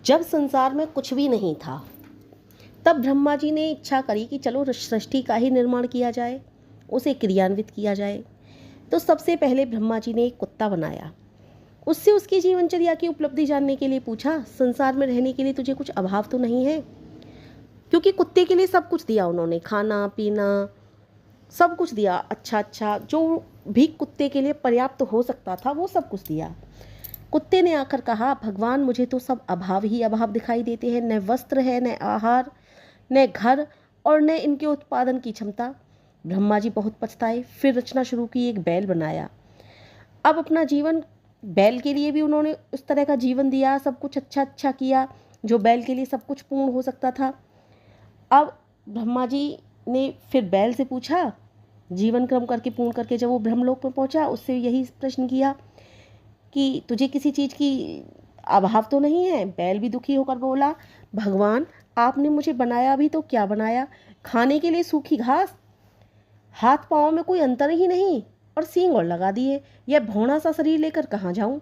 जब संसार में कुछ भी नहीं था, तब ब्रह्मा जी ने इच्छा करी कि चलो सृष्टि का ही निर्माण किया जाए, उसे क्रियान्वित किया जाए। तो सबसे पहले ब्रह्मा जी ने एक कुत्ता बनाया। उससे उसकी जीवनचर्या की उपलब्धि जानने के लिए पूछा, संसार में रहने के लिए तुझे कुछ अभाव तो नहीं है? क्योंकि कुत्ते के लिए सब कुछ दिया उन्होंने, खाना पीना सब कुछ दिया, अच्छा अच्छा जो भी कुत्ते के लिए पर्याप्त हो सकता था वो सब कुछ दिया। कुत्ते ने आकर कहा, भगवान मुझे तो सब अभाव ही अभाव दिखाई देते हैं, न वस्त्र है, न आहार, न घर, और न इनके उत्पादन की क्षमता। ब्रह्मा जी बहुत पछताए, फिर रचना शुरू की, एक बैल बनाया। अब अपना जीवन बैल के लिए भी उन्होंने उस तरह का जीवन दिया, सब कुछ अच्छा अच्छा किया जो बैल के लिए सब कुछ पूर्ण हो सकता था। अब ब्रह्मा जी ने फिर बैल से पूछा, जीवन क्रम करके पूर्ण करके जब वो ब्रह्मलोक में पहुंचा, उससे यही प्रश्न किया कि तुझे किसी चीज़ की अभाव तो नहीं है? बैल भी दुखी होकर बोला, भगवान आपने मुझे बनाया भी तो क्या बनाया, खाने के लिए सूखी घास, हाथ पाँव में कोई अंतर ही नहीं, और सींग और लगा दिए, यह भौना सा शरीर लेकर कहाँ जाऊं?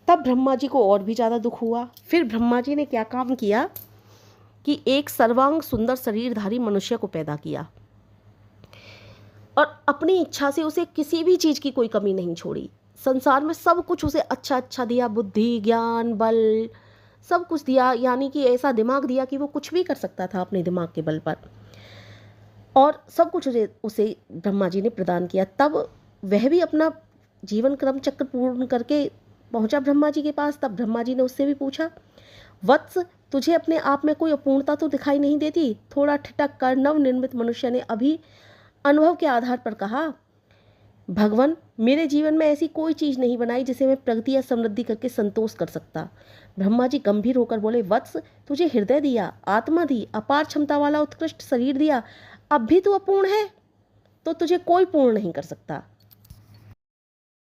तब ब्रह्मा जी को और भी ज़्यादा दुख हुआ। फिर ब्रह्मा जी ने क्या काम किया कि एक सर्वांग सुंदर शरीरधारी मनुष्य को पैदा किया, और अपनी इच्छा से उसे किसी भी चीज़ की कोई कमी नहीं छोड़ी। संसार में सब कुछ उसे अच्छा अच्छा दिया, बुद्धि ज्ञान बल सब कुछ दिया, यानी कि ऐसा दिमाग दिया कि वो कुछ भी कर सकता था अपने दिमाग के बल पर, और सब कुछ उसे ब्रह्मा जी ने प्रदान किया। तब वह भी अपना जीवन क्रम चक्र पूर्ण करके पहुंचा ब्रह्मा जी के पास। तब ब्रह्मा जी ने उससे भी पूछा, वत्स तुझे अपने आप में कोई अपूर्णता तो दिखाई नहीं देती? थोड़ा ठिठक कर नवनिर्मित मनुष्य ने अभी अनुभव के आधार पर कहा, भगवान मेरे जीवन में ऐसी कोई चीज़ नहीं बनाई जिसे मैं प्रगति या समृद्धि करके संतोष कर सकता। ब्रह्मा जी गंभीर होकर बोले, वत्स तुझे हृदय दिया, आत्मा दी, अपार क्षमता वाला उत्कृष्ट शरीर दिया, अब भी तू अपूर्ण है, तो तुझे कोई पूर्ण नहीं कर सकता।